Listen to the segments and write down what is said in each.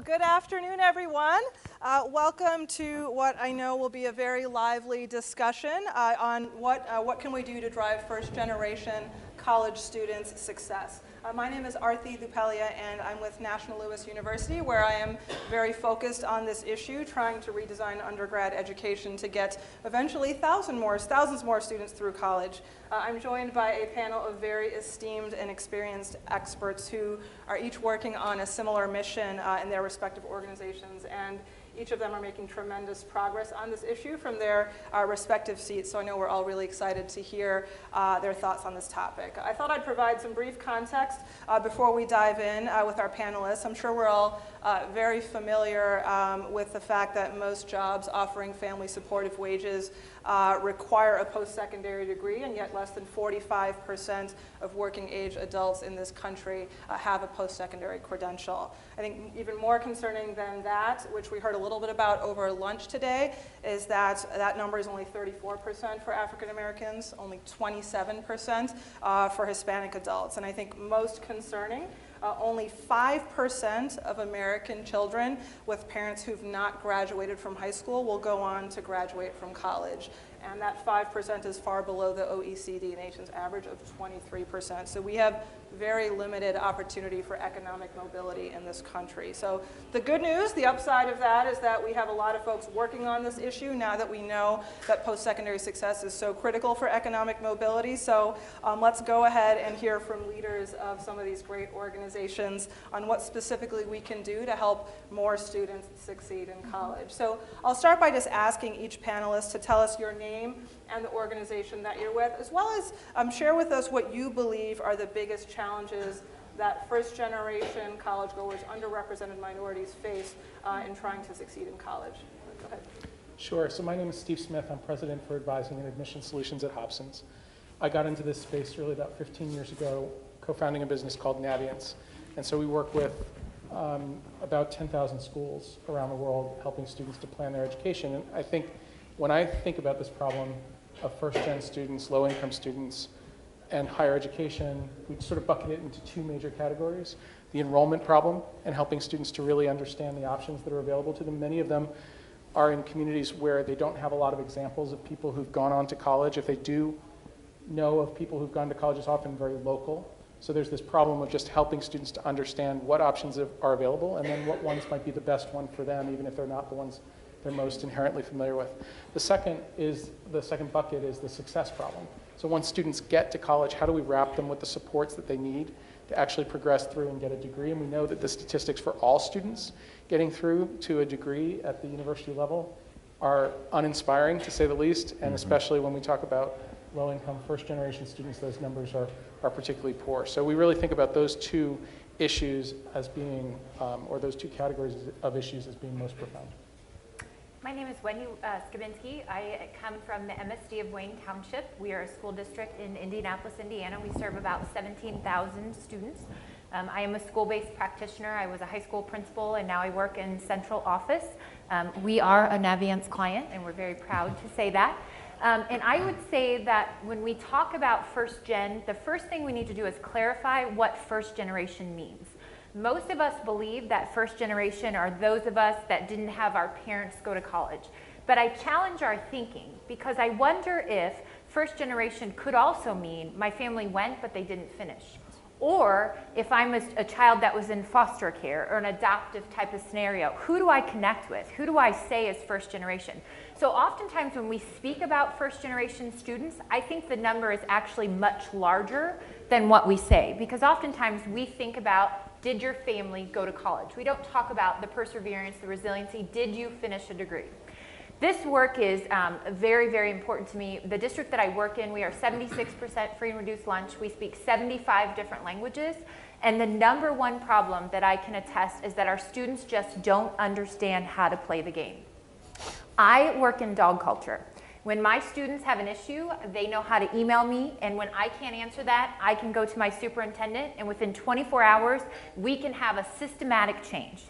Good afternoon, everyone. Welcome to what I know will be a very lively discussion on what can we do to drive first-generation college students' success. My name is Arthi Dupalia, and I'm with National Louis University, where I am very focused on this issue, trying to redesign undergrad education to get eventually thousands more students through college. I'm joined by a panel of very esteemed and experienced experts who are each working on a similar mission in their respective organizations, and each of them are making tremendous progress on this issue from their respective seats, so I know we're all really excited to hear their thoughts on this topic. I thought I'd provide some brief context before we dive in with our panelists. I'm sure we're all very familiar with the fact that most jobs offering family supportive wages require a post-secondary degree, and yet less than 45% of working age adults in this country have a post-secondary credential. I think even more concerning than that, which we heard a little bit about over lunch today, is that that number is only 34% for African Americans, only 27% for Hispanic adults. And I think most concerning, only 5% of American children with parents who've not graduated from high school will go on to graduate from college. And that 5% is far below the OECD nation's average of 23%. So we have very limited opportunity for economic mobility in this country. So the good news, the upside of that, is that we have a lot of folks working on this issue now that we know that post-secondary success is so critical for economic mobility. So let's go ahead and hear from leaders of some of these great organizations on what specifically we can do to help more students succeed in college. So I'll start by just asking each panelist to tell us your name and the organization that you're with, as well as share with us what you believe are the biggest challenges that first-generation college goers, underrepresented minorities face in trying to succeed in college. Go ahead. Sure. So my name is Steve Smith. I'm president for advising and admission solutions at Hobsons. I got into this space really about 15 years ago, co-founding a business called Naviance. And so we work with about 10,000 schools around the world, helping students to plan their education. And I think when I think about this problem of first-gen students, low-income students, and higher education, we sort of bucket it into two major categories. The enrollment problem and helping students to really understand the options that are available to them. Many of them are in communities where they don't have a lot of examples of people who've gone on to college. If they do know of people who've gone to college, it's often very local. So there's this problem of just helping students to understand what options are available and then what ones might be the best one for them, even if they're not the ones they're most inherently familiar with. The second bucket is the success problem. So once students get to college, how do we wrap them with the supports that they need to actually progress through and get a degree? And we know that the statistics for all students getting through to a degree at the university level are uninspiring, to say the least, and especially when we talk about low-income first-generation students, those numbers are particularly poor. So we really think about those two issues as being, or those two categories of issues as being most profound. My name is Wendy Skibinski. I come from the MSD of Wayne Township. We are a school district in Indianapolis, Indiana. We serve about 17,000 students. I am a school-based practitioner. I was a high school principal, and now I work in central office. We are a Naviance client, and we're very proud to say that. And I would say that when we talk about first gen, the first thing we need to do is clarify what first generation means. Most of us believe that first generation are those of us that didn't have our parents go to college. But I challenge our thinking, because I wonder if first generation could also mean my family went but they didn't finish. Or if I'm a child that was in foster care or an adoptive type of scenario, who do I connect with? Who do I say is first generation? So oftentimes when we speak about first generation students, I think the number is actually much larger than what we say, because oftentimes we think about, did your family go to college? We don't talk about the perseverance, the resiliency, did you finish a degree? This work is very, very important to me. The district that I work in, we are 76% free and reduced lunch. We speak 75 different languages. And the number one problem that I can attest is that our students just don't understand how to play the game. I work in dog culture. When my students have an issue, they know how to email me, and when I can't answer that, I can go to my superintendent, and within 24 hours, we can have a systematic change.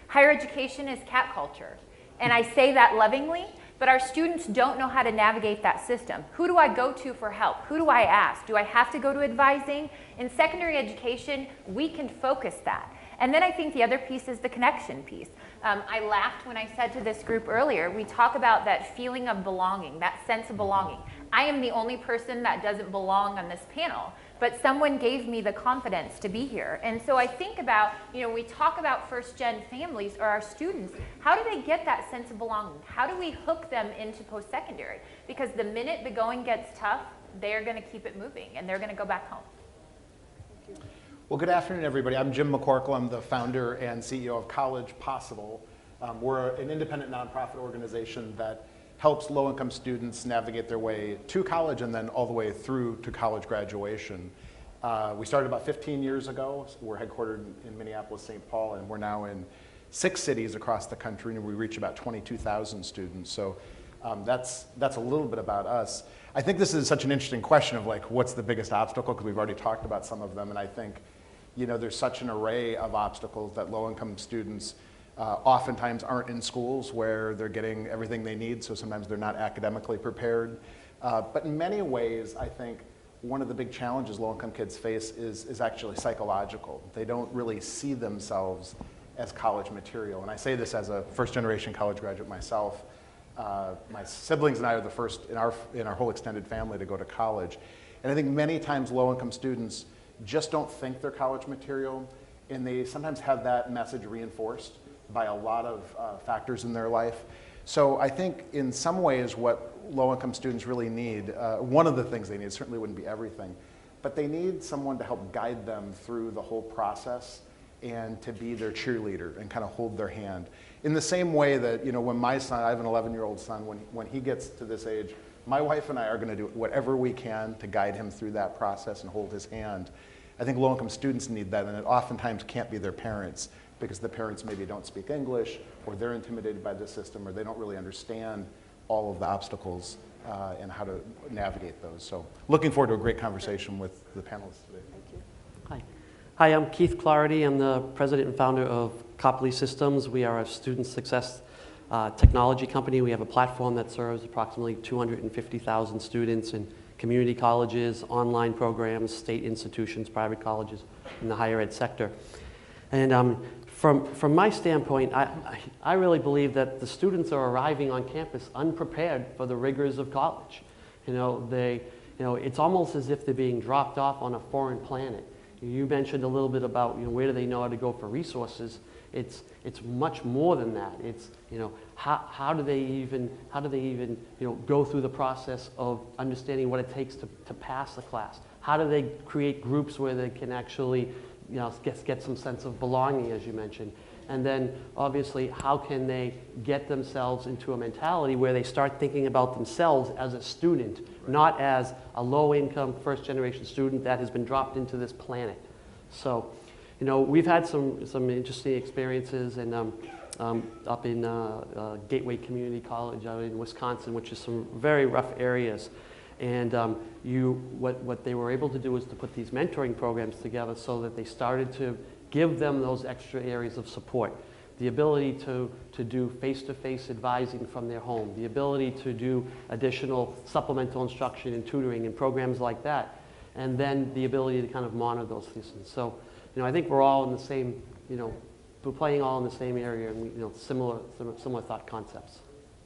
Higher education is cat culture. And I say that lovingly, but our students don't know how to navigate that system. Who do I go to for help? Who do I ask? Do I have to go to advising? In secondary education, we can focus that. And then I think the other piece is the connection piece. I laughed when I said to this group earlier, we talk about that feeling of belonging, that sense of belonging. I am the only person that doesn't belong on this panel, but someone gave me the confidence to be here. And so I think about, we talk about first-gen families or our students, how do they get that sense of belonging? How do we hook them into post-secondary? Because the minute the going gets tough, they're going to keep it moving and they're going to go back home. Well, good afternoon, everybody. I'm Jim McCorkle. I'm the founder and CEO of College Possible. We're an independent nonprofit organization that helps low-income students navigate their way to college and then all the way through to college graduation. We started about 15 years ago. We're headquartered in Minneapolis, St. Paul, and we're now in 6 cities across the country, and we reach about 22,000 students. So that's a little bit about us. I think this is such an interesting question of like, what's the biggest obstacle? Because we've already talked about some of them, and I think there's such an array of obstacles that low-income students oftentimes aren't in schools where they're getting everything they need, so sometimes they're not academically prepared. But in many ways, I think one of the big challenges low-income kids face is actually psychological. They don't really see themselves as college material. And I say this as a first-generation college graduate myself. My siblings and I are the first in our whole extended family to go to college. And I think many times low-income students just don't think they're college material, and they sometimes have that message reinforced by a lot of factors in their life. So I think in some ways what low-income students really need, one of the things they need, certainly wouldn't be everything, but they need someone to help guide them through the whole process and to be their cheerleader and kind of hold their hand. In the same way that, when my son, I have an 11-year-old son, when he gets to this age, my wife and I are going to do whatever we can to guide him through that process and hold his hand. I think low-income students need that, and it oftentimes can't be their parents because the parents maybe don't speak English, or they're intimidated by the system, or they don't really understand all of the obstacles and how to navigate those. So looking forward to a great conversation with the panelists today. Thank you. Hi, I'm Keith Clougherty. I'm the president and founder of Copley Systems. We are a student success technology company. We have a platform that serves approximately 250,000 students in community colleges, online programs, state institutions, private colleges, in the higher ed sector. And from my standpoint, I really believe that the students are arriving on campus unprepared for the rigors of college. It's almost as if they're being dropped off on a foreign planet. You mentioned a little bit about where do they know how to go for resources. It's much more than that. It's how do they even go through the process of understanding what it takes to pass the class? How do they create groups where they can actually get some sense of belonging, as you mentioned? And then obviously, how can they get themselves into a mentality where they start thinking about themselves as a student, right, not as a low-income first-generation student that has been dropped into this planet? So, we've had some interesting experiences, and up in Gateway Community College out in Wisconsin, which is some very rough areas. And what they were able to do was to put these mentoring programs together so that they started to give them those extra areas of support. The ability to do face-to-face advising from their home, the ability to do additional supplemental instruction and tutoring and programs like that, and then the ability to kind of monitor those things. So, I think we're all in the same, we're playing all in the same area, and similar thought concepts.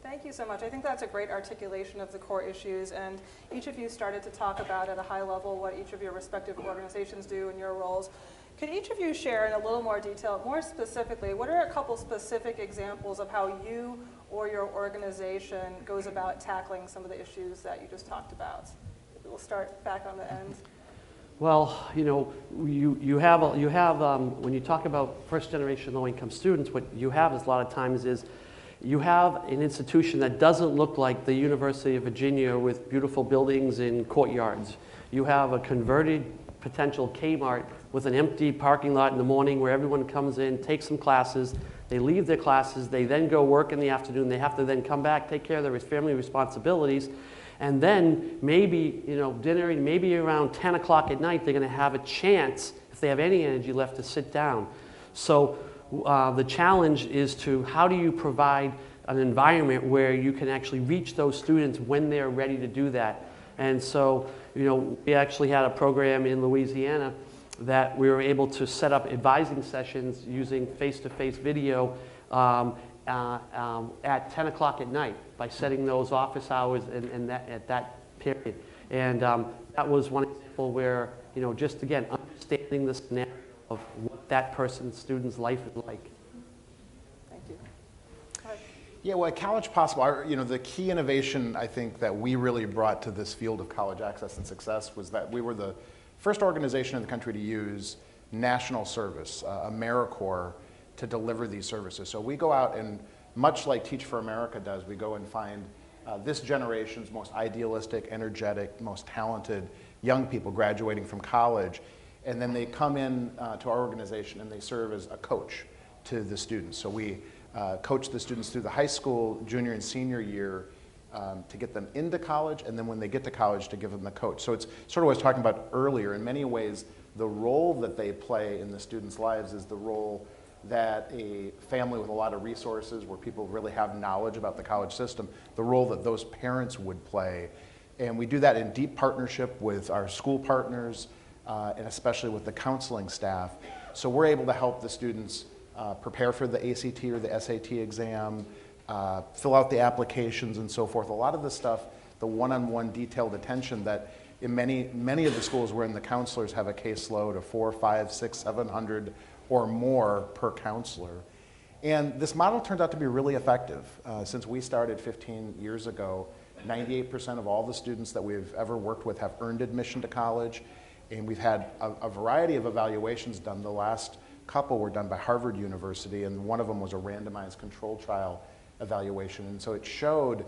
Thank you so much. I think that's a great articulation of the core issues, and each of you started to talk about at a high level what each of your respective organizations do in your roles. Could each of you share in a little more detail, more specifically, what are a couple specific examples of how you or your organization goes about tackling some of the issues that you just talked about? We'll start back on the end. Well, you have when you talk about first-generation low-income students, what you have is a lot of times is you have an institution that doesn't look like the University of Virginia with beautiful buildings and courtyards. You have a converted potential Kmart with an empty parking lot in the morning where everyone comes in, takes some classes, they leave their classes, they then go work in the afternoon, they have to then come back, take care of their family responsibilities, and then maybe, dinner, maybe around 10 o'clock at night, they're going to have a chance, if they have any energy left, to sit down. So the challenge is to how do you provide an environment where you can actually reach those students when they're ready to do that. And so, we actually had a program in Louisiana that we were able to set up advising sessions using face-to-face video at 10 o'clock at night by setting those office hours at that period. And that was one example where, just again, understanding the scenario of what that person's student's life is like. Thank you. Go ahead. Yeah, well, at College Possible, the key innovation I think that we really brought to this field of college access and success was that we were the first organization in the country to use national service, AmeriCorps, to deliver these services. So we go out and, much like Teach for America does, we go and find this generation's most idealistic, energetic, most talented young people graduating from college, and then they come in to our organization and they serve as a coach to the students. So we coach the students through the high school, junior and senior year to get them into college, and then when they get to college to give them the coach. So it's sort of what I was talking about earlier. In many ways, the role that they play in the students' lives is the role that a family with a lot of resources, where people really have knowledge about the college system, the role that those parents would play. And we do that in deep partnership with our school partners, and especially with the counseling staff. So we're able to help the students prepare for the ACT or the SAT exam, fill out the applications and so forth. A lot of the stuff, the one-on-one detailed attention that in many of the schools we're in, the counselors have a caseload of 400, 500, 600, 700 or more per counselor. And this model turned out to be really effective. Since we started 15 years ago, 98% of all the students that we've ever worked with have earned admission to college, and we've had a variety of evaluations done. The last couple were done by Harvard University, and one of them was a randomized control trial evaluation. And so it showed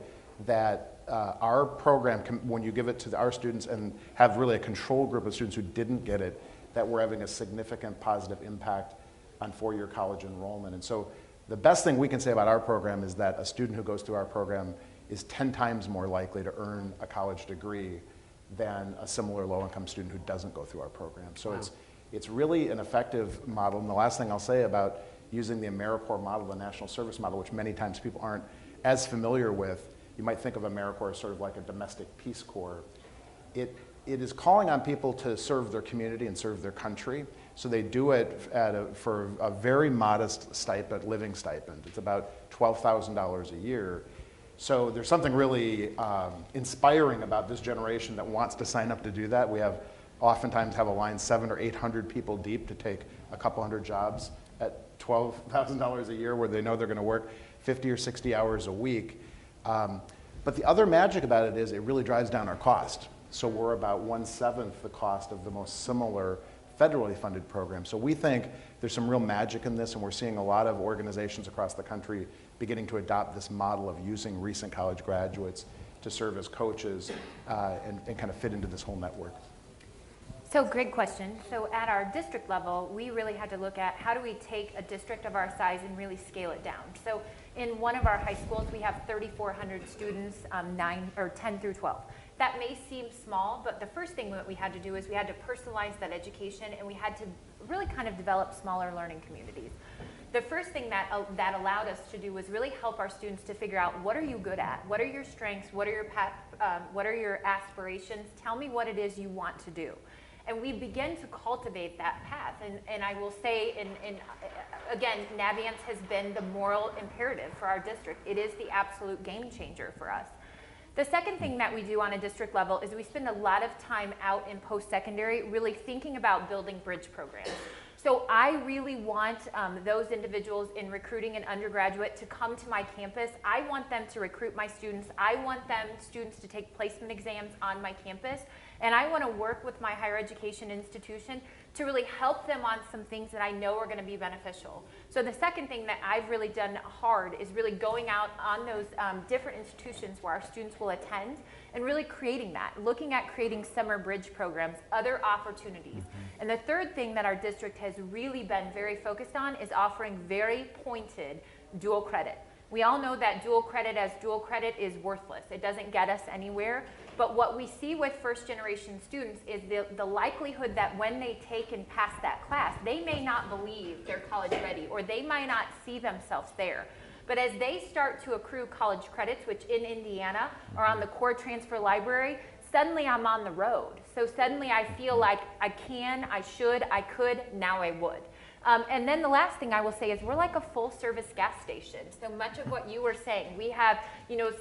that our program, when you give it to our students and have really a control group of students who didn't get it, that we're having a significant positive impact on four-year college enrollment. And so the best thing we can say about our program is that a student who goes through our program is 10 times more likely to earn a college degree than a similar low-income student who doesn't go through our program. So Wow. It's really an effective model. And the last thing I'll say about using the AmeriCorps model, the national service model, which many times people aren't as familiar with, you might think of AmeriCorps as sort of like a domestic Peace Corps. It is calling on people to serve their community and serve their country. So they do it for a very modest stipend, living stipend. It's about $12,000 a year. So there's something really inspiring about this generation that wants to sign up to do that. We oftentimes have a line 700 or 800 people deep to take a couple hundred jobs at $12,000 a year, where they know they're going to work 50 or 60 hours a week. But the other magic about it is it really drives down our cost. So we're about 1/7 the cost of the most similar federally funded program. So we think there's some real magic in this, and we're seeing a lot of organizations across the country beginning to adopt this model of using recent college graduates to serve as coaches and kind of fit into this whole network. So great question. So at our district level, we really had to look at how do we take a district of our size and really scale it down. So in one of our high schools, we have 3,400 students, 10 through 12. That may seem small, but the first thing that we had to do is we had to personalize that education, and we had to really kind of develop smaller learning communities. The first thing that allowed us to do was really help our students to figure out, what are you good at? What are your strengths? What are your aspirations? Tell me what it is you want to do. And we begin to cultivate that path. And I will say, again, Naviance has been the moral imperative for our district. It is the absolute game changer for us. The second thing that we do on a district level is we spend a lot of time out in post-secondary really thinking about building bridge programs. So I really want those individuals in recruiting an undergraduate to come to my campus. I want them to recruit my students. I want students to take placement exams on my campus. And I want to work with my higher education institution to really help them on some things that I know are going to be beneficial. So the second thing that I've really done hard is really going out on those different institutions where our students will attend and really creating that, looking at creating summer bridge programs, other opportunities. And the third thing that our district has really been very focused on is offering very pointed dual credit. We all know that dual credit is worthless. It doesn't get us anywhere. But what we see with first-generation students is the likelihood that when they take and pass that class, they may not believe they're college ready, or they might not see themselves there. But as they start to accrue college credits, which in Indiana are on the core transfer library, suddenly I'm on the road. So suddenly I feel like I can, I should, I could, now I would. And then the last thing I will say is we're like a full service gas station. So much of what you were saying, we have,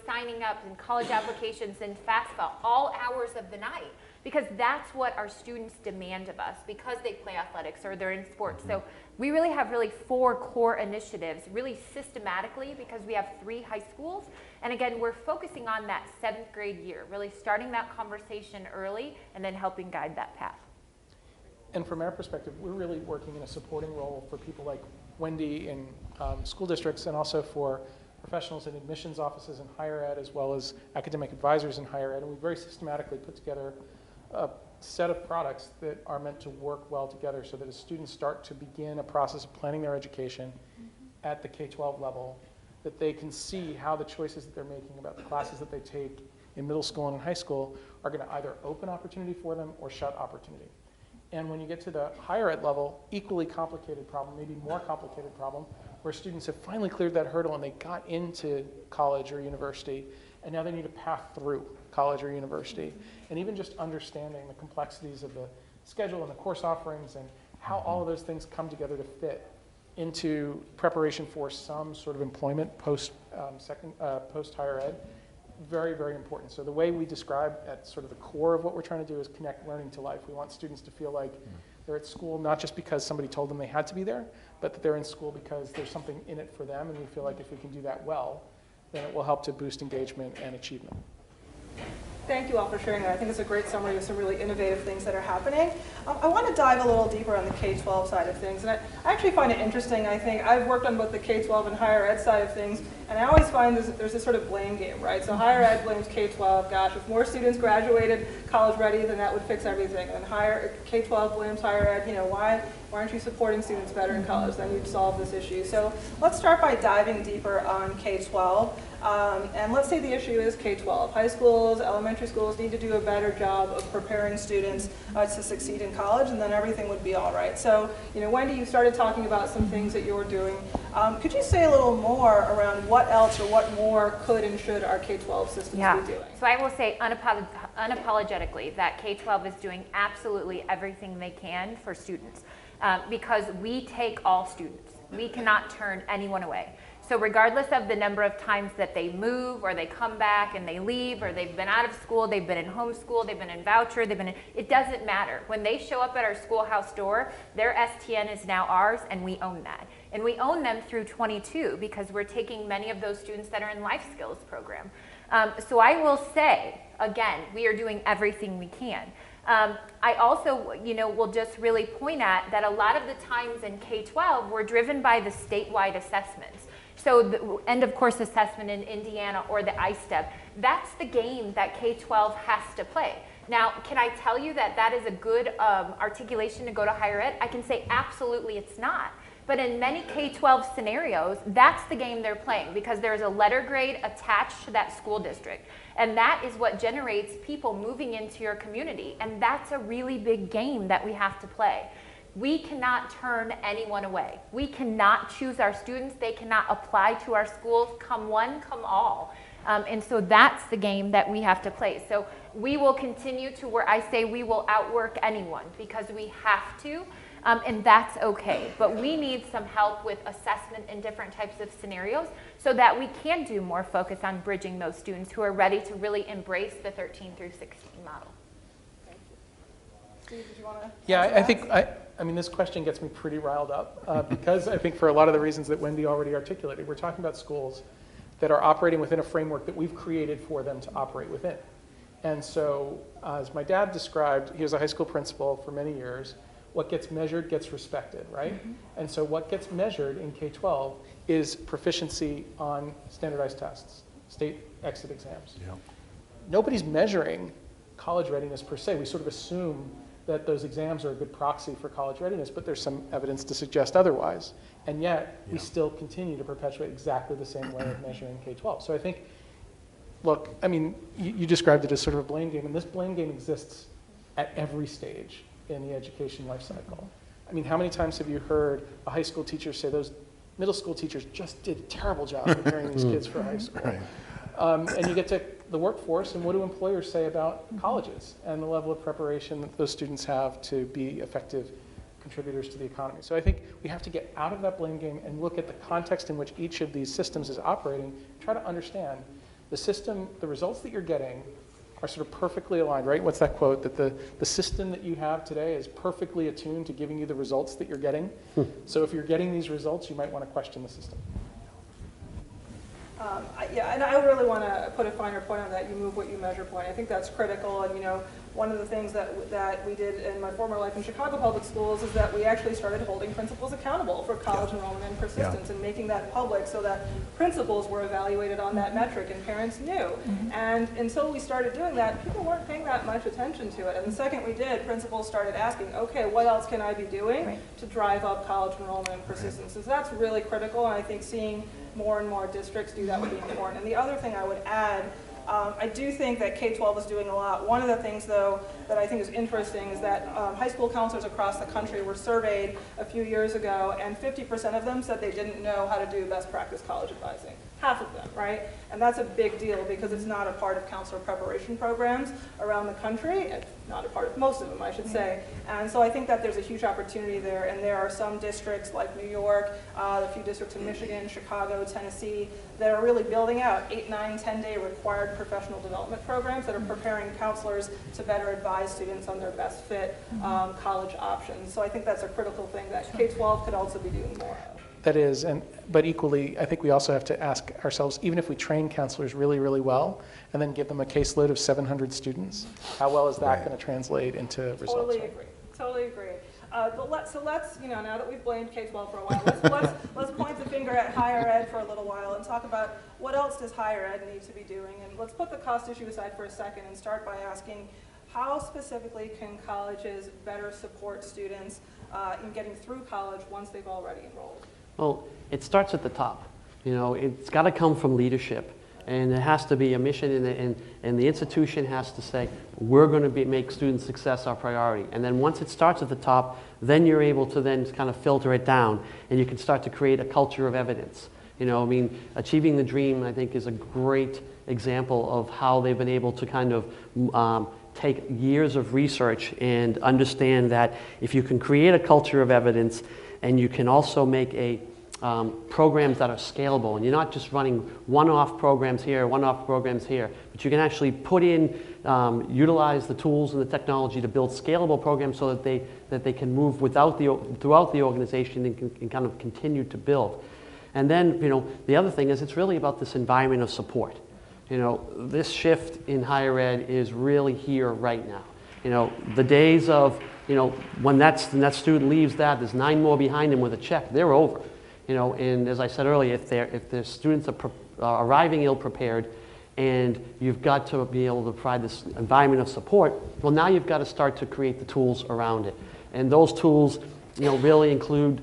signing up and college applications and FAFSA all hours of the night, because that's what our students demand of us because they play athletics or they're in sports. So we really have 4 core initiatives really systematically because we have 3 high schools. And again, we're focusing on that 7th grade year, really starting that conversation early and then helping guide that path. And from our perspective, we're really working in a supporting role for people like Wendy in school districts, and also for professionals in admissions offices in higher ed, as well as academic advisors in higher ed. And we very systematically put together a set of products that are meant to work well together so that as students start to begin a process of planning their education at the K-12 level, that they can see how the choices that they're making about the classes that they take in middle school and in high school are going to either open opportunity for them or shut opportunity. And when you get to the higher ed level, equally complicated problem, maybe more complicated problem, where students have finally cleared that hurdle and they got into college or university, and now they need a path through college or university. And even just understanding the complexities of the schedule and the course offerings and how all of those things come together to fit into preparation for some sort of employment post higher ed, very, very important. So the way we describe at sort of the core of what we're trying to do is connect learning to life. We want students to feel like they're at school not just because somebody told them they had to be there, but that they're in school because there's something in it for them, and we feel like if we can do that well, then it will help to boost engagement and achievement. Thank you all for sharing that. I think it's a great summary of some really innovative things that are happening. I want to dive a little deeper on the K-12 side of things. And I actually find it interesting. I think I've worked on both the K-12 and higher ed side of things. And I always find there's this sort of blame game, right? So higher ed blames K-12. Gosh, if more students graduated college ready, then that would fix everything. And K-12 blames higher ed. Why aren't you supporting students better in college? Then you'd solve this issue. So let's start by diving deeper on K-12. And let's say the issue is K-12. High schools, elementary schools need to do a better job of preparing students to succeed in college, and then everything would be all right. So, Wendy, you started talking about some things that you're doing. Could you say a little more around what else or what more could and should our K-12 systems be doing? So I will say unapologetically that K-12 is doing absolutely everything they can for students because we take all students. We cannot turn anyone away. So regardless of the number of times that they move or they come back and they leave or they've been out of school, they've been in homeschool, they've been in voucher, it doesn't matter. When they show up at our schoolhouse door, their STN is now ours and we own that. And we own them through 22 because we're taking many of those students that are in life skills program. So I will say, again, we are doing everything we can. I also, will just really point at that a lot of the times in K-12, we're driven by the statewide assessments. So the end of course assessment in Indiana or the ISTEP, that's the game that K-12 has to play. Now, can I tell you that that is a good articulation to go to higher ed? I can say absolutely it's not. But in many K-12 scenarios, that's the game they're playing because there's a letter grade attached to that school district. And that is what generates people moving into your community. And that's a really big game that we have to play. We cannot turn anyone away. We cannot choose our students. They cannot apply to our schools. Come one, come all. And so that's the game that we have to play. So we will continue to where I say we will outwork anyone because we have to. And that's okay. But we need some help with assessment in different types of scenarios so that we can do more focus on bridging those students who are ready to really embrace the 13 through 16 model. Thank you. Steve, did you want to? Yeah, I mean, this question gets me pretty riled up because I think for a lot of the reasons that Wendy already articulated, we're talking about schools that are operating within a framework that we've created for them to operate within. And so, as my dad described, he was a high school principal for many years. What gets measured gets respected, right? Mm-hmm. And so what gets measured in K-12 is proficiency on standardized tests, state exit exams. Yeah. Nobody's measuring college readiness per se. We sort of assume that those exams are a good proxy for college readiness, but there's some evidence to suggest otherwise. And yet, we still continue to perpetuate exactly the same way of measuring K-12. So I think, look, I mean, you described it as sort of a blame game, and this blame game exists at every stage in the education life cycle. I mean, how many times have you heard a high school teacher say those middle school teachers just did a terrible job preparing these kids for high school? Right. And you get to the workforce and what do employers say about colleges and the level of preparation that those students have to be effective contributors to the economy. So I think we have to get out of that blame game and look at the context in which each of these systems is operating, try to understand the system, the results that you're getting are sort of perfectly aligned, right? What's that quote? That the system that you have today is perfectly attuned to giving you the results that you're getting. So if you're getting these results, you might want to question the system. Yeah, and I really want to put a finer point on that, you move what you measure point. I think that's critical, and one of the things that we did in my former life in Chicago Public Schools is that we actually started holding principals accountable for college enrollment and persistence and making that public so that principals were evaluated on that metric and parents knew. And until we started doing that, people weren't paying that much attention to it. And the second we did, principals started asking, okay, what else can I be doing to drive up college enrollment and persistence? So that's really critical, and I think seeing more and more districts do that would be important. And the other thing I would add, I do think that K-12 is doing a lot. One of the things, though, that I think is interesting is that high school counselors across the country were surveyed a few years ago, and 50% of them said they didn't know how to do best practice college advising. Half of them, right? And that's a big deal because it's not a part of counselor preparation programs around the country. It's not a part of most of them, I should say. And so I think that there's a huge opportunity there. And there are some districts like New York, a few districts in Michigan, Chicago, Tennessee, that are really building out 8, 9, 10-day required professional development programs that are preparing counselors to better advise students on their best fit college options. So I think that's a critical thing that K-12 could also be doing more of. That is, but equally, I think we also have to ask ourselves, even if we train counselors really, really well, and then give them a caseload of 700 students, how well is that going to translate into results? Totally agree. Totally agree. So let's, now that we've blamed K-12 for a while, let's point the finger at higher ed for a little while and talk about what else does higher ed need to be doing. And let's put the cost issue aside for a second and start by asking, how specifically can colleges better support students in getting through college once they've already enrolled? Well, it starts at the top. It's got to come from leadership, and it has to be a mission, and the institution has to say, we're going to make student success our priority. And then once it starts at the top, then you're able to then kind of filter it down, and you can start to create a culture of evidence. Achieving the Dream, I think, is a great example of how they've been able to kind of take years of research and understand that if you can create a culture of evidence, and you can also make programs that are scalable, and you're not just running one-off programs here, one-off programs here, but you can actually put in, utilize the tools and the technology to build scalable programs so that they can move throughout the organization and can kind of continue to build. And then, the other thing is it's really about this environment of support. This shift in higher ed is really here right now. The days of, when that student leaves there's 9 more behind him with a check, they're over. And as I said earlier, if the students are arriving ill-prepared and you've got to be able to provide this environment of support, well, now you've got to start to create the tools around it. And those tools, really include,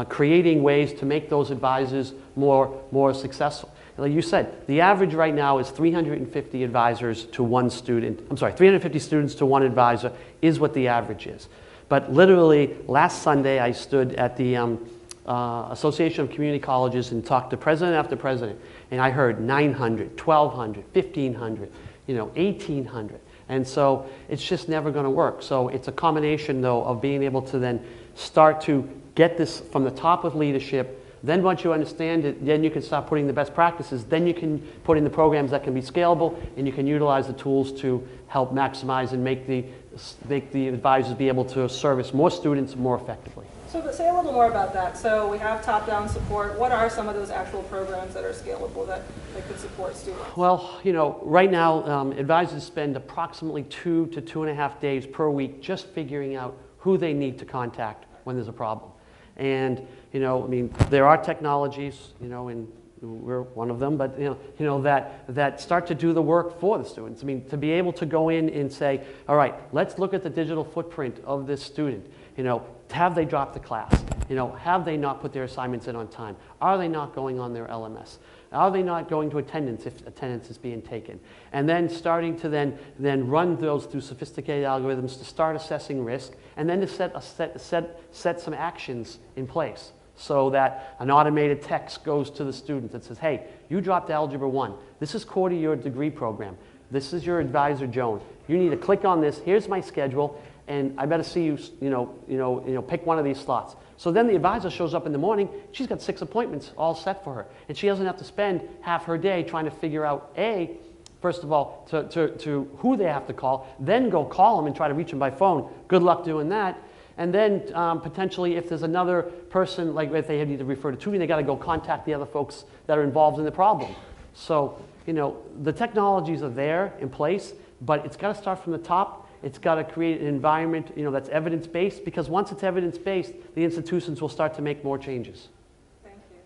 creating ways to make those advisors more successful. Like you said, the average right now is 350 advisors to one student. 350 students to one advisor is what the average is. But literally, last Sunday, I stood at the Association of Community Colleges and talked to president after president, and I heard 900, 1,200, 1,500, 1,800. And so it's just never going to work. So it's a combination, though, of being able to then start to get this from the top of leadership. Then once you understand it, then you can start putting the best practices. Then you can put in the programs that can be scalable, and you can utilize the tools to help maximize and make the advisors be able to service more students more effectively. So say a little more about that. So we have top-down support. What are some of those actual programs that are scalable that could support students? Well, right now, advisors spend approximately 2 to 2.5 days per week just figuring out who they need to contact when there's a problem. And, there are technologies, and we're one of them, but, that start to do the work for the students. To be able to go in and say, all right, let's look at the digital footprint of this student. Have they dropped the class? Have they not put their assignments in on time? Are they not going on their LMS? Are they not going to attendance if attendance is being taken? And then starting to then run those through sophisticated algorithms to start assessing risk, and then to set some actions in place so that an automated text goes to the student that says, hey, you dropped Algebra 1. This is core to your degree program. This is your advisor, Joan. You need to click on this. Here's my schedule, and I better see you, pick one of these slots. So then the advisor shows up in the morning. She's got 6 appointments all set for her, and she doesn't have to spend half her day trying to figure out, first of all, to who they have to call, then go call them and try to reach them by phone. Good luck doing that. And then potentially if there's another person, like if they need to refer to tutoring, they got to go contact the other folks that are involved in the problem. So, the technologies are there in place, but it's got to start from the top. It's got to create an environment, that's evidence-based, because once it's evidence-based, the institutions will start to make more changes. Thank you.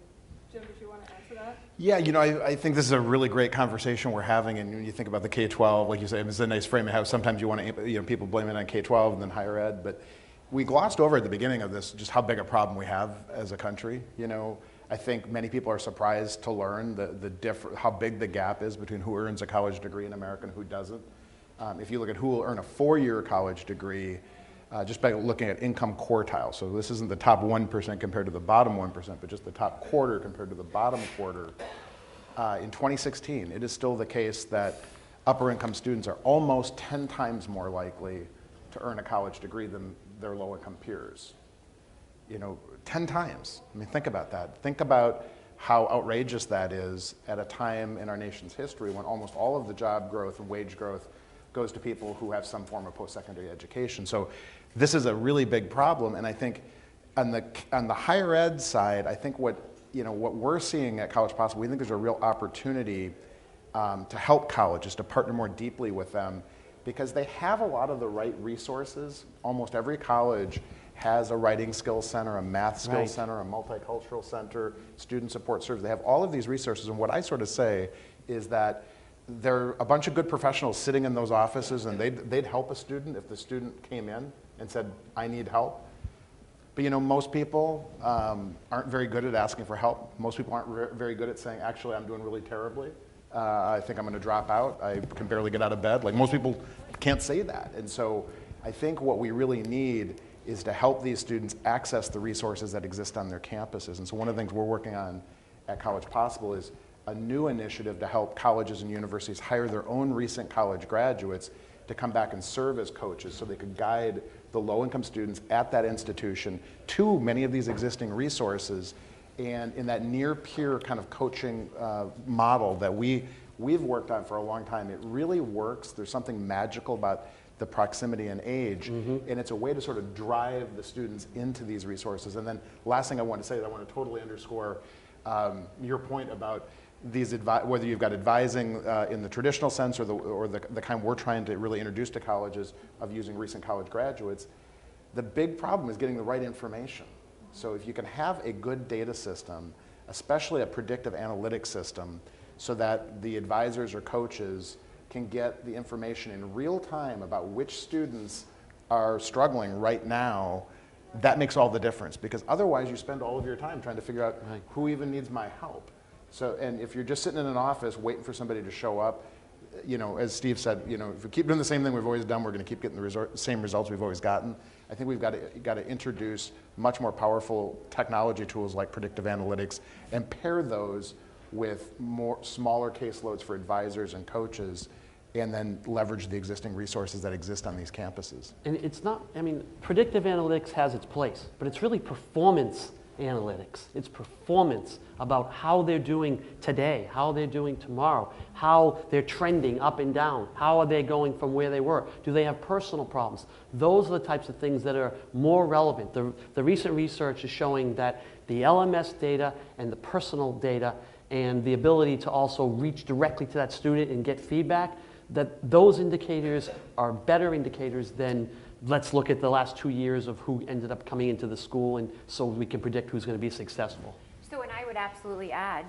Jim, did you want to answer that? Yeah, I think this is a really great conversation we're having, and when you think about the K-12, like you say, it's a nice frame of how sometimes you want to, people blame it on K-12 and then higher ed, but we glossed over at the beginning of this just how big a problem we have as a country. I think many people are surprised to learn how big the gap is between who earns a college degree in America and who doesn't. If you look at who will earn a 4-year college degree, just by looking at income quartile, so this isn't the top 1% compared to the bottom 1%, but just the top quarter compared to the bottom quarter. In 2016, it is still the case that upper income students are almost 10 times more likely to earn a college degree than their low income peers. 10 times. I mean, think about that. Think about how outrageous that is at a time in our nation's history when almost all of the job growth and wage growth goes to people who have some form of post-secondary education. So this is a really big problem, and I think on the higher ed side, I think what we're seeing at College Possible, we think there's a real opportunity to help colleges, to partner more deeply with them, because they have a lot of the right resources. Almost every college has a writing skills center, a math skills center, a multicultural center, student support services. They have all of these resources, and what I sort of say is that there are a bunch of good professionals sitting in those offices, and they'd help a student if the student came in and said, I need help. But most people aren't very good at asking for help. Most people aren't very good at saying, actually, I'm doing really terribly. I think I'm going to drop out. I can barely get out of bed. Like, most people can't say that. And so I think what we really need is to help these students access the resources that exist on their campuses. And so one of the things we're working on at College Possible is a new initiative to help colleges and universities hire their own recent college graduates to come back and serve as coaches so they could guide the low-income students at that institution to many of these existing resources. And in that near-peer kind of coaching model that we've worked on for a long time, it really works. There's something magical about the proximity and age, and it's a way to sort of drive the students into these resources. And then last thing I want to say is I want to totally underscore your point about these whether you've got advising in the traditional sense or the kind we're trying to really introduce to colleges of using recent college graduates. The big problem is getting the right information. So if you can have a good data system, especially a predictive analytics system, so that the advisors or coaches can get the information in real time about which students are struggling right now, that makes all the difference, because otherwise you spend all of your time trying to figure out who even needs my help. So, and if you're just sitting in an office waiting for somebody to show up, as Steve said, if we keep doing the same thing we've always done, we're going to keep getting the same results we've always gotten. I think we've got to introduce much more powerful technology tools like predictive analytics and pair those with smaller caseloads for advisors and coaches, and then leverage the existing resources that exist on these campuses. And it's not, predictive analytics has its place, but it's really performance analytics. It's performance about how they're doing today, how they're doing tomorrow, how they're trending up and down, how are they going from where they were, do they have personal problems? Those are the types of things that are more relevant. The recent research is showing that the LMS data and the personal data and the ability to also reach directly to that student and get feedback, that those indicators are better indicators than let's look at the last 2 years of who ended up coming into the school, and so we can predict who's going to be successful. So, and I would absolutely add,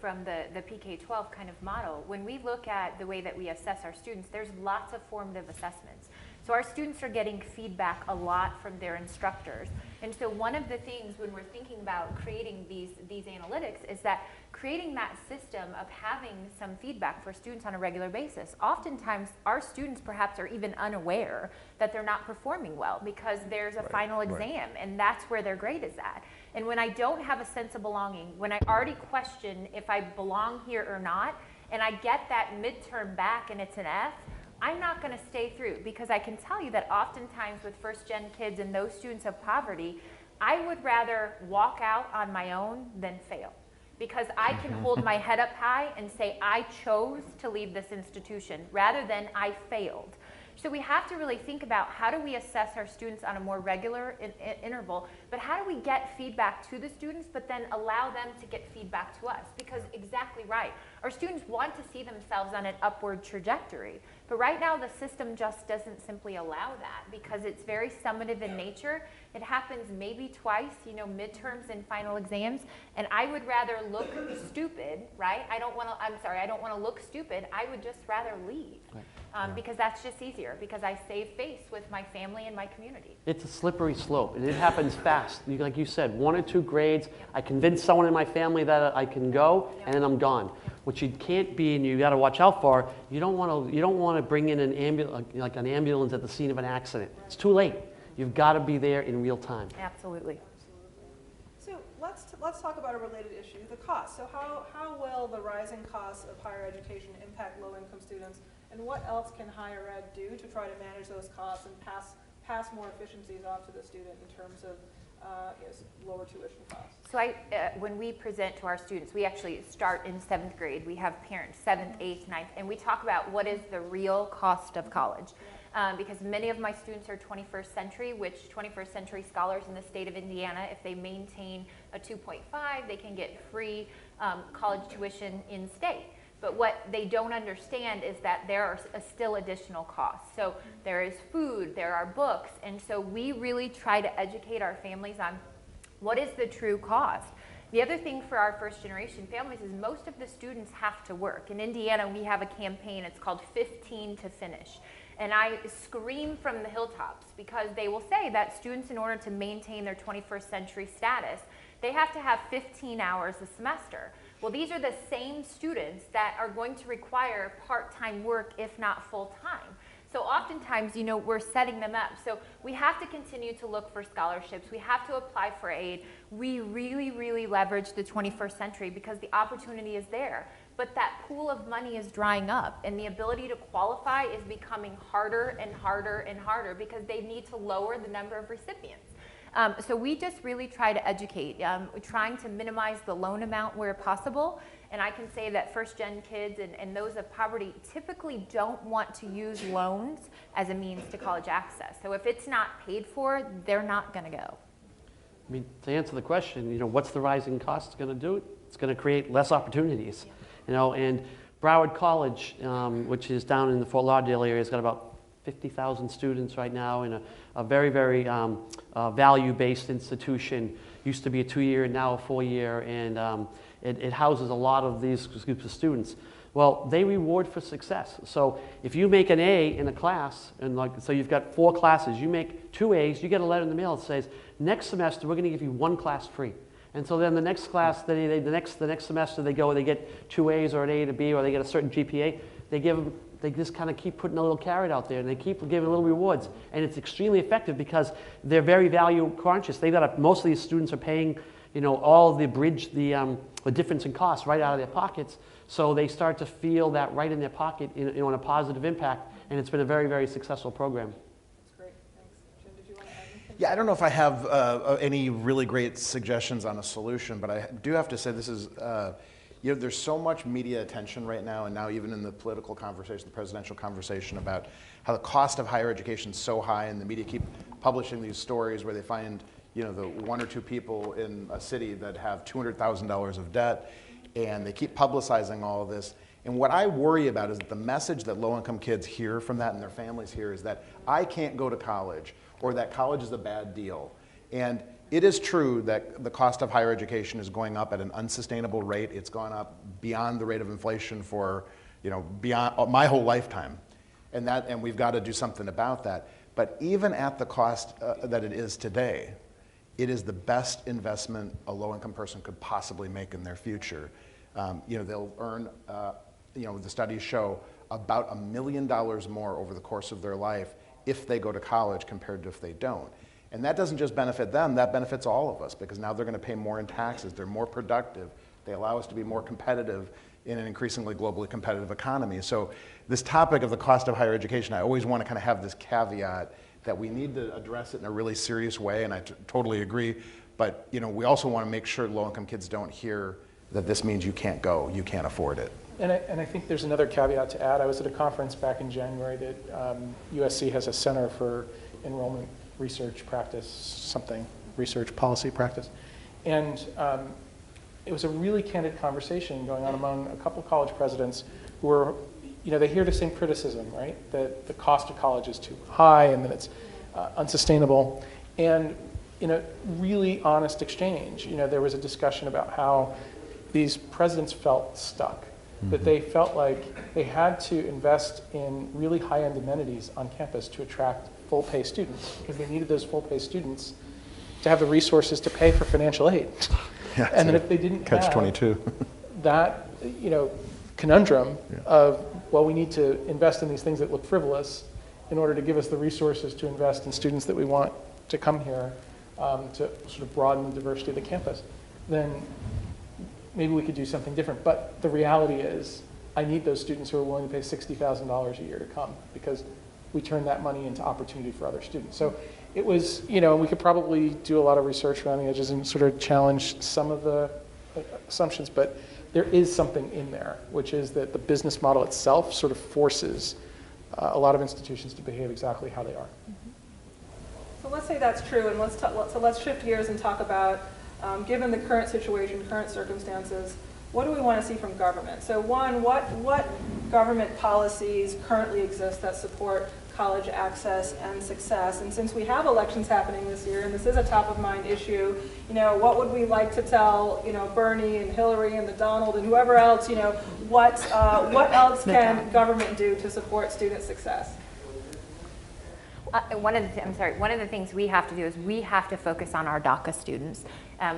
from the PK-12 kind of model, when we look at the way that we assess our students, there's lots of formative assessments. So our students are getting feedback a lot from their instructors. And so one of the things when we're thinking about creating these analytics is that creating that system of having some feedback for students on a regular basis. Oftentimes our students perhaps are even unaware that they're not performing well because there's a final exam and that's where their grade is at. And when I don't have a sense of belonging, when I already question if I belong here or not, and I get that midterm back and it's an F, I'm not going to stay through, because I can tell you that oftentimes with first-gen kids and those students of poverty, I would rather walk out on my own than fail, because I can hold my head up high and say I chose to leave this institution rather than I failed. So we have to really think about how do we assess our students on a more regular interval, but how do we get feedback to the students, but then allow them to get feedback to us? Because exactly right, our students want to see themselves on an upward trajectory, but right now the system just doesn't simply allow that, because it's very summative in nature. It happens maybe twice, you know, midterms and final exams, and I would rather look stupid, right? I don't want to look stupid. I would just rather leave. Because that's just easier, because I save face with my family and my community. It's a slippery slope, and it happens fast. Like you said, 1 or 2 grades, I convince someone in my family that I can go, and then I'm gone. What you can't be, and you got to watch out for, you don't want to bring in an ambulance at the scene of an accident. It's too late. You've got to be there in real time. Absolutely. So let's talk about a related issue, the cost. So how will the rising costs of higher education impact low-income students? And what else can higher ed do to try to manage those costs and pass more efficiencies off to the student in terms of lower tuition costs? So when we present to our students, we actually start in 7th grade. We have parents 7th, 8th, 9th, and we talk about what is the real cost of college. Because many of my students are 21st century, which 21st century scholars in the state of Indiana, if they maintain a 2.5, they can get free college tuition in state. But what they don't understand is that there are still additional costs. So there is food, there are books, and so we really try to educate our families on what is the true cost. The other thing for our first generation families is most of the students have to work. In Indiana, we have a campaign, it's called 15 to Finish. And I scream from the hilltops, because they will say that students, in order to maintain their 21st century status, they have to have 15 hours a semester. Well, these are the same students that are going to require part-time work, if not full-time. So oftentimes, you know, we're setting them up. So we have to continue to look for scholarships. We have to apply for aid. We really, really leverage the 21st century because the opportunity is there. But that pool of money is drying up, and the ability to qualify is becoming harder and harder and harder because they need to lower the number of recipients. So we just really try to educate, trying to minimize the loan amount where possible. And I can say that first-gen kids and those of poverty typically don't want to use loans as a means to college access. So if it's not paid for, they're not going to go. I mean, to answer the question, you know, what's the rising cost going to do? It's going to create less opportunities. Yeah. You know, and Broward College, which is down in the Fort Lauderdale area, has got about 50,000 students right now in a very, very value-based institution. Used to be a 2-year, now a 4-year, and it houses a lot of these groups of students. Well, they reward for success. So if you make an A in a class, and so you've got 4 classes, you make 2 A's, you get a letter in the mail that says, next semester we're going to give you 1 class free. And so then the next class, the next semester they go, they get 2 A's or an A to B, or they get a certain GPA. They just kind of keep putting a little carrot out there, and they keep giving little rewards. And it's extremely effective because they're very value conscious. Most of these students are paying, you know, all the difference in costs right out of their pockets. So they start to feel that right in their pocket, in a positive impact. And it's been a very, very successful program. That's great. Thanks. Jim, did you want to add anything? Yeah, I don't know if I have any really great suggestions on a solution, but I do have to say this is, you know, there's so much media attention right now, and now even in the political conversation, the presidential conversation about how the cost of higher education is so high, and the media keep publishing these stories where they find, you know, the 1 or 2 people in a city that have $200,000 of debt, and they keep publicizing all of this. And what I worry about is that the message that low-income kids hear from that and their families hear is that I can't go to college, or that college is a bad deal. And it is true that the cost of higher education is going up at an unsustainable rate. It's gone up beyond the rate of inflation for, you know, beyond my whole lifetime. And we've got to do something about that. But even at the cost that it is today, it is the best investment a low-income person could possibly make in their future. You know, they'll earn, you know, the studies show about $1 million more over the course of their life if they go to college compared to if they don't. And that doesn't just benefit them, that benefits all of us, because now they're going to pay more in taxes, they're more productive, they allow us to be more competitive in an increasingly globally competitive economy. So this topic of the cost of higher education, I always want to kind of have this caveat that we need to address it in a really serious way, and I totally agree. But we also want to make sure low-income kids don't hear that this means you can't go, you can't afford it. And I think there's another caveat to add. I was at a conference back in January that USC has a Center for Enrollment Research Practice, something, research policy practice. And it was a really candid conversation going on among a couple college presidents who were, they hear the same criticism, right? That the cost of college is too high and that it's unsustainable. And in a really honest exchange, there was a discussion about how these presidents felt stuck, that they felt like they had to invest in really high-end amenities on campus to attract full-pay students, because they needed those full-pay students to have the resources to pay for financial aid. Yeah, and then if they didn't Catch-22. that, conundrum of, well, we need to invest in these things that look frivolous in order to give us the resources to invest in students that we want to come here, to sort of broaden the diversity of the campus, then maybe we could do something different. But the reality is, I need those students who are willing to pay $60,000 a year to come, because we turn that money into opportunity for other students. So it was, we could probably do a lot of research around the edges and sort of challenge some of the assumptions, but there is something in there, which is that the business model itself sort of forces a lot of institutions to behave exactly how they are. So let's say that's true, and let's shift gears and talk about, given the current situation, current circumstances, what do we want to see from government? So one, what government policies currently exist that support college access and success? And since we have elections happening this year, and this is a top of mind issue, what would we like to tell, Bernie and Hillary and the Donald and whoever else, what else can government do to support student success? One of the things we have to do is we have to focus on our DACA students.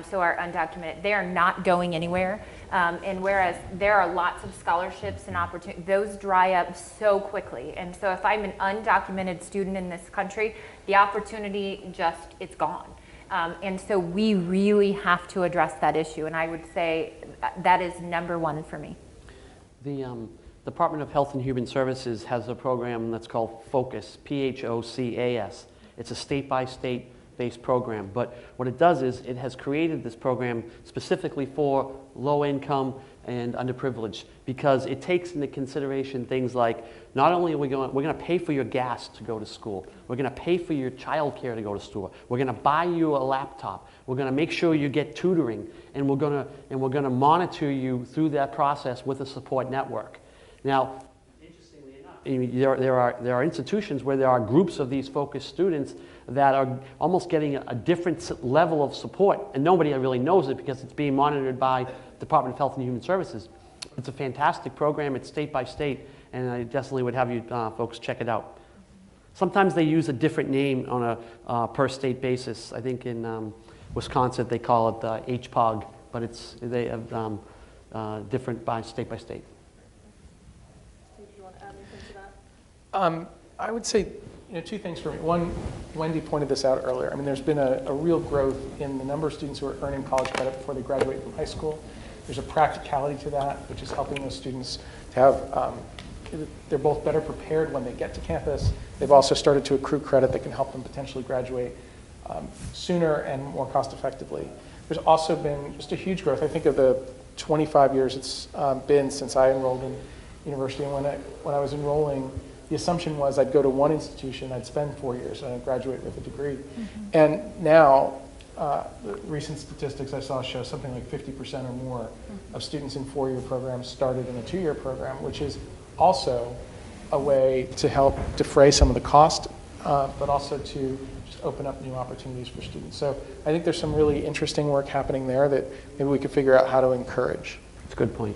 So our undocumented, they are not going anywhere. And whereas there are lots of scholarships and opportunities, those dry up so quickly. And so if I'm an undocumented student in this country, the opportunity it's gone. And so we really have to address that issue. And I would say that is number one for me. The Department of Health and Human Services has a program that's called FOCUS, P-H-O-C-A-S. It's a state-by-state based program, but what it does is it has created this program specifically for low income and underprivileged, because it takes into consideration things like, not only are we're going to pay for your gas to go to school, we're going to pay for your child care to go to school, we're going to buy you a laptop, we're going to make sure you get tutoring, and we're going to monitor you through that process with a support network. Now, interestingly enough, there are institutions where there are groups of these focused students that are almost getting a different level of support, and nobody really knows it because it's being monitored by Department of Health and Human Services. It's a fantastic program. It's state by state, and I definitely would have you folks check it out. Sometimes they use a different name on a per state basis. I think in Wisconsin they call it HPOG, but they have different by state. Do you want to add anything to that? I would say, two things for me. One, Wendy pointed this out earlier. I mean, there's been a real growth in the number of students who are earning college credit before they graduate from high school. There's a practicality to that, which is helping those students to have, they're both better prepared when they get to campus. They've also started to accrue credit that can help them potentially graduate sooner and more cost effectively. There's also been just a huge growth. I think of the 25 years it's been since I enrolled in university, and when I was enrolling, the assumption was I'd go to one institution, I'd spend 4 years, and I'd graduate with a degree. And now, the recent statistics I saw show something like 50% or more of students in 4-year programs started in a 2-year program, which is also a way to help defray some of the cost, but also to just open up new opportunities for students. So I think there's some really interesting work happening there that maybe we could figure out how to encourage. That's a good point.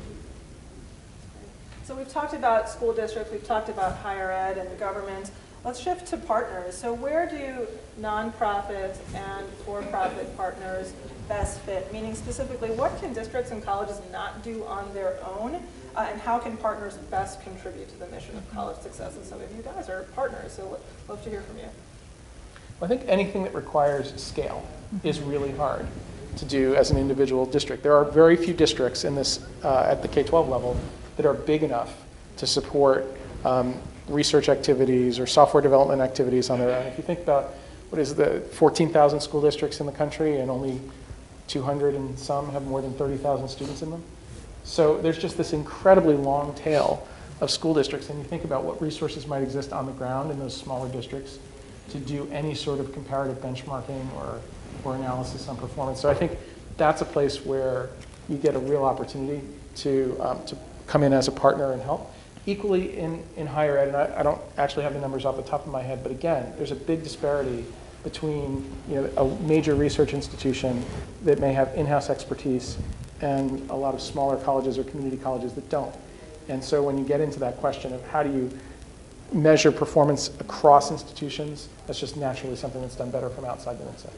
So we've talked about school districts, we've talked about higher ed and the government. Let's shift to partners. So where do nonprofit and for-profit partners best fit? Meaning specifically, what can districts and colleges not do on their own? And how can partners best contribute to the mission of college success? And some of you guys are partners, so love to hear from you. I think anything that requires scale is really hard to do as an individual district. There are very few districts in this, at the K-12 level that are big enough to support research activities or software development activities on their own. If you think about, what is the 14,000 school districts in the country, and only 200 and some have more than 30,000 students in them. So there's just this incredibly long tail of school districts, and you think about what resources might exist on the ground in those smaller districts to do any sort of comparative benchmarking or analysis on performance. So I think that's a place where you get a real opportunity to come in as a partner and help. Equally in higher ed, and I don't actually have the numbers off the top of my head, but again, there's a big disparity between a major research institution that may have in-house expertise and a lot of smaller colleges or community colleges that don't. And so when you get into that question of how do you measure performance across institutions, that's just naturally something that's done better from outside than inside.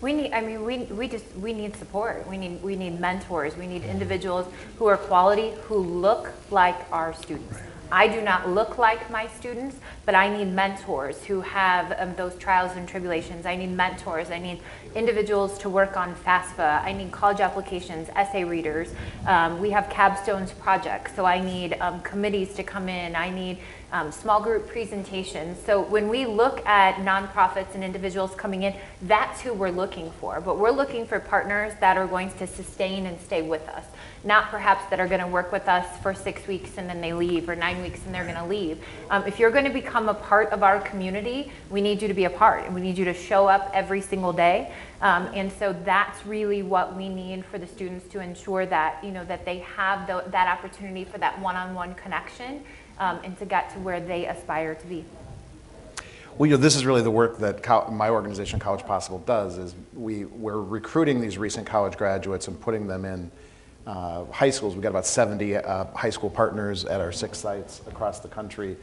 We need, I mean, we need support. We need mentors. We need individuals who are quality, who look like our students. I do not look like my students, but I need mentors who have those trials and tribulations. I need mentors. I need individuals to work on FAFSA. I need college applications, essay readers. We have capstones projects, so I need committees to come in. I need small group presentations. So when we look at nonprofits and individuals coming in, that's who we're looking for. But we're looking for partners that are going to sustain and stay with us. Not perhaps that are going to work with us for 6 weeks and then they leave, or 9 weeks and they're going to leave. If you're going to become a part of our community, we need you to be a part, and we need you to show up every single day. And so that's really what we need for the students to ensure that, that they have that opportunity for that one-on-one connection, and to get to where they aspire to be. Well, this is really the work that my organization, College Possible, does. Is we're recruiting these recent college graduates and putting them in high schools. We've got about 70 high school partners at our 6 sites across the country.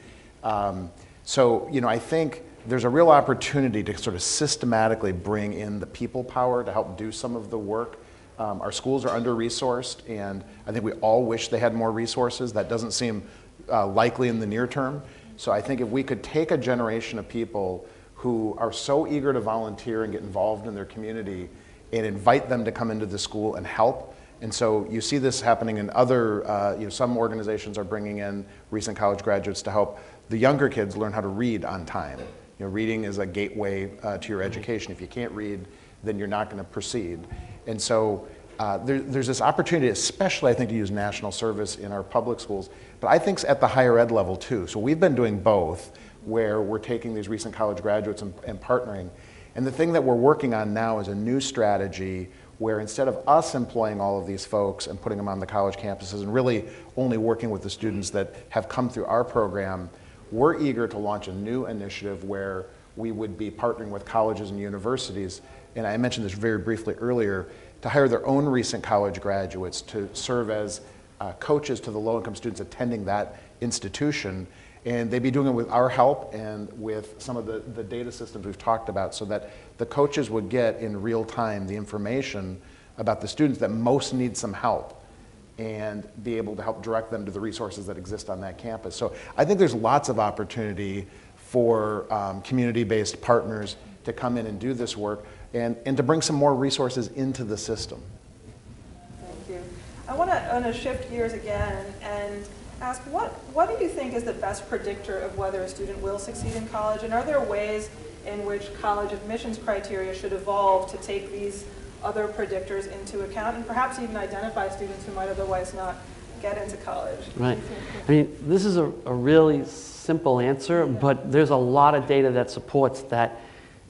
So, I think there's a real opportunity to sort of systematically bring in the people power to help do some of the work. Our schools are under-resourced, and I think we all wish they had more resources. That doesn't seem likely in the near term. So I think if we could take a generation of people who are so eager to volunteer and get involved in their community and invite them to come into the school and help. And so you see this happening in other, some organizations are bringing in recent college graduates to help the younger kids learn how to read on time. Reading is a gateway to your education. If you can't read, then you're not going to proceed. And so there's this opportunity, especially I think, to use national service in our public schools, but I think at the higher ed level too. So we've been doing both, where we're taking these recent college graduates and partnering. And the thing that we're working on now is a new strategy where instead of us employing all of these folks and putting them on the college campuses and really only working with the students that have come through our program, we're eager to launch a new initiative where we would be partnering with colleges and universities, and I mentioned this very briefly earlier, to hire their own recent college graduates to serve as coaches to the low-income students attending that institution. And they'd be doing it with our help and with some of the data systems we've talked about, so that the coaches would get in real time the information about the students that most need some help and be able to help direct them to the resources that exist on that campus. So I think there's lots of opportunity for community-based partners to come in and do this work and to bring some more resources into the system. Thank you. I want to shift gears again and ask, what do you think is the best predictor of whether a student will succeed in college? And are there ways in which college admissions criteria should evolve to take these other predictors into account, and perhaps even identify students who might otherwise not get into college? Right. I mean, this is a really simple answer, but there's a lot of data that supports that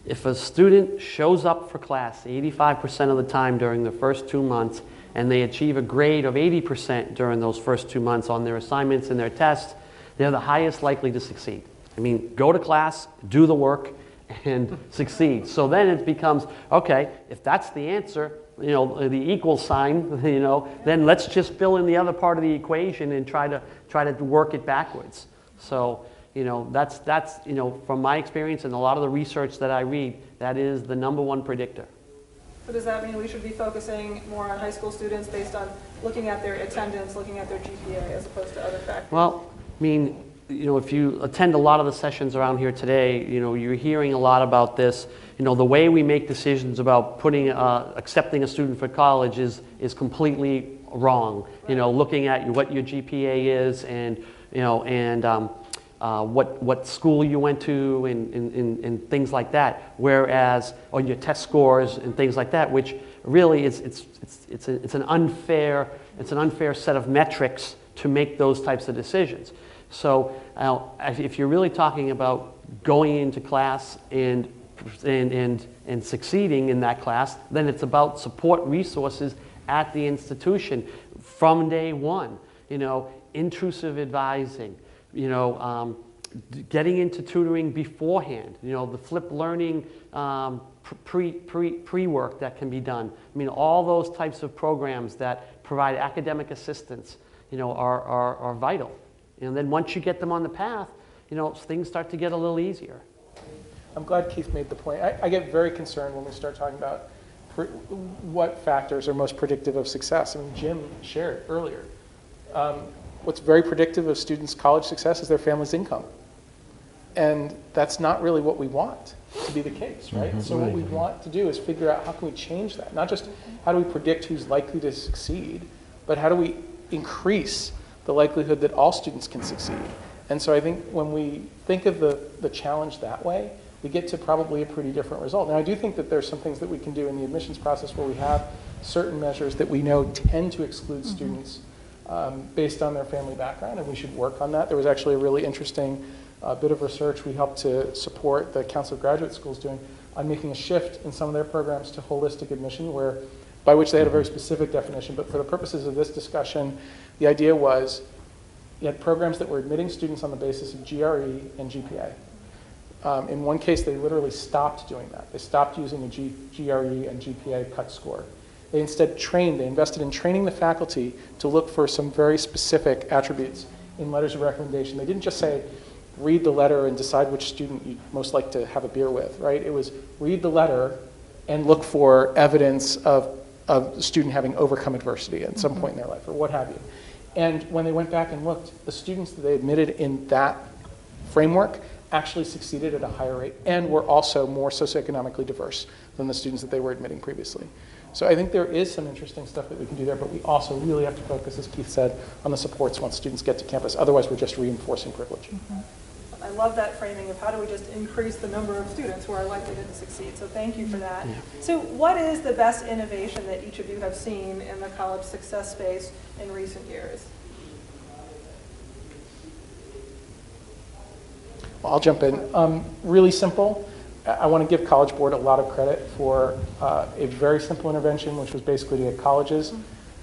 if a student shows up for class 85% of the time during the first 2 months, and they achieve a grade of 80% during those first 2 months on their assignments and their tests, they're the highest likely to succeed. I mean, go to class, do the work, and succeed. So then it becomes, okay, if that's the answer, the equal sign, then let's just fill in the other part of the equation and try to work it backwards. So, that's from my experience and a lot of the research that I read, that is the #1 predictor. So does that mean we should be focusing more on high school students based on looking at their attendance, looking at their GPA, as opposed to other factors? Well, I mean, if you attend a lot of the sessions around here today, you're hearing a lot about this. The way we make decisions about accepting a student for college is completely wrong. Looking at what your GPA is and what school you went to and things like that. Whereas, or your test scores and things like that, which really it's an unfair set of metrics to make those types of decisions. So if you're really talking about going into class and succeeding in that class, then it's about support resources at the institution from day one. Intrusive advising, getting into tutoring beforehand, the flipped learning pre-work that can be done. All those types of programs that provide academic assistance, are vital. And then once you get them on the path, things start to get a little easier. I'm glad Keith made the point. I get very concerned when we start talking about what factors are most predictive of success. Jim shared earlier. What's very predictive of students' college success is their family's income. And that's not really what we want to be the case, right? Mm-hmm. So what we want to do is figure out how can we change that? Not just how do we predict who's likely to succeed, but how do we increase the likelihood that all students can succeed? And so I think when we think of the challenge that way, we get to probably a pretty different result. Now, I do think that there's some things that we can do in the admissions process where we have certain measures that we know tend to exclude mm-hmm. students based on their family background, and we should work on that. There was actually a really interesting bit of research we helped to support the Council of Graduate Schools doing on making a shift in some of their programs to holistic admission, by which they had a very specific definition, but for the purposes of this discussion, the idea was you had programs that were admitting students on the basis of GRE and GPA. In one case, they literally stopped doing that. They stopped using a GRE and GPA cut score. They instead invested in training the faculty to look for some very specific attributes in letters of recommendation. They didn't just say, read the letter and decide which student you'd most like to have a beer with, right? It was read the letter and look for evidence of a student having overcome adversity at some point in their life or what have you. And when they went back and looked, the students that they admitted in that framework actually succeeded at a higher rate and were also more socioeconomically diverse than the students that they were admitting previously. So I think there is some interesting stuff that we can do there, but we also really have to focus, as Keith said, on the supports once students get to campus. Otherwise, we're just reinforcing privilege. Mm-hmm. I love that framing of how do we just increase the number of students who are likely to succeed. So thank you for that. Yeah. So what is the best innovation that each of you have seen in the college success space in recent years? Well, I'll jump in. Really simple. I want to give College Board a lot of credit for a very simple intervention, which was basically to get colleges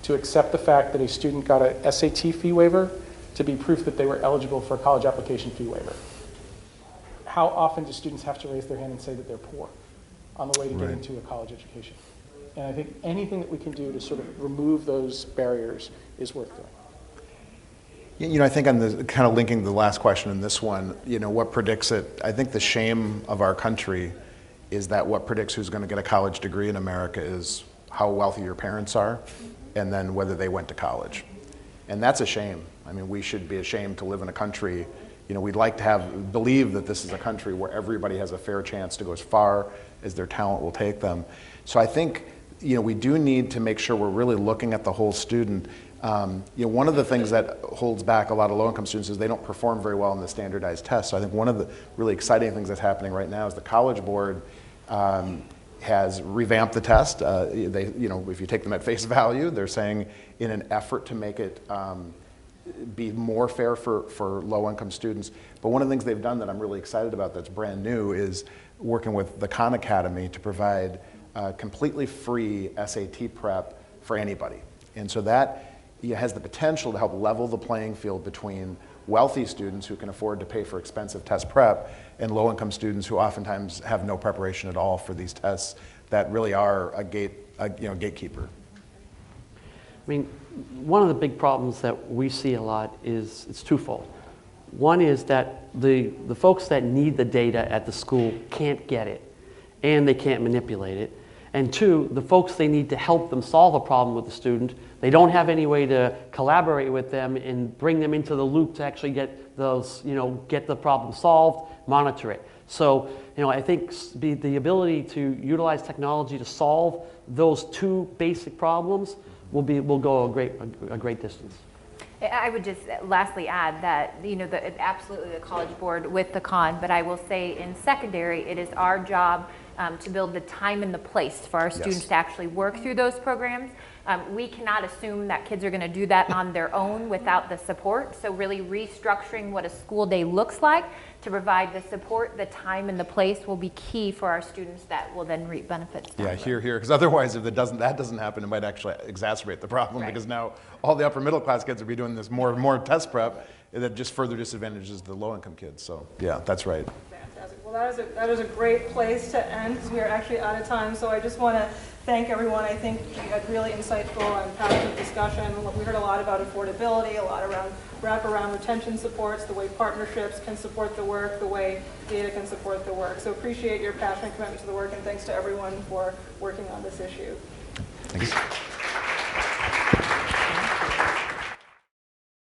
to accept the fact that a student got a SAT fee waiver to be proof that they were eligible for a college application fee waiver. How often do students have to raise their hand and say that they're poor on the way to get into a college education? And I think anything that we can do to sort of remove those barriers is worth doing. I think on the kind of linking the last question and this one, what predicts it? I think the shame of our country is that what predicts who's going to get a college degree in America is how wealthy your parents are and then whether they went to college. And that's a shame. We should be ashamed to live in a country, we'd like to believe that this is a country where everybody has a fair chance to go as far as their talent will take them. So I think, we do need to make sure we're really looking at the whole student. One of the things that holds back a lot of low-income students is they don't perform very well in the standardized tests. So I think one of the really exciting things that's happening right now is the College Board has revamped the test. If you take them at face value, they're saying in an effort to make it be more fair for low-income students. But one of the things they've done that I'm really excited about that's brand new is working with the Khan Academy to provide completely free SAT prep for anybody. And so that has the potential to help level the playing field between wealthy students who can afford to pay for expensive test prep and low-income students who oftentimes have no preparation at all for these tests that really are a gatekeeper. One of the big problems that we see a lot is it's twofold. One is that the folks that need the data at the school can't get it and they can't manipulate it. And two, the folks they need to help them solve a problem with the student, they don't have any way to collaborate with them and bring them into the loop to actually get those, get the problem solved, monitor it. So, I think the ability to utilize technology to solve those two basic problems will go a great distance. I would just lastly add that, absolutely the College Board with the con, but I will say in secondary, it is our job to build the time and the place for our students to actually work through those programs. We cannot assume that kids are going to do that on their own without the support. So really restructuring what a school day looks like to provide the support, the time and the place will be key for our students that will then reap benefits. Yeah, here, because otherwise if that doesn't happen, it might actually exacerbate the problem because now all the upper middle class kids will be doing this more test prep that just further disadvantages the low income kids. So yeah, that's right. Fantastic. Well, that is a great place to end because we are actually out of time. So I just want to thank everyone. I think we had really insightful and passionate discussion. We heard a lot about affordability, a lot around wraparound retention supports, the way partnerships can support the work, the way data can support the work. So appreciate your passion and commitment to the work, and thanks to everyone for working on this issue. Thanks.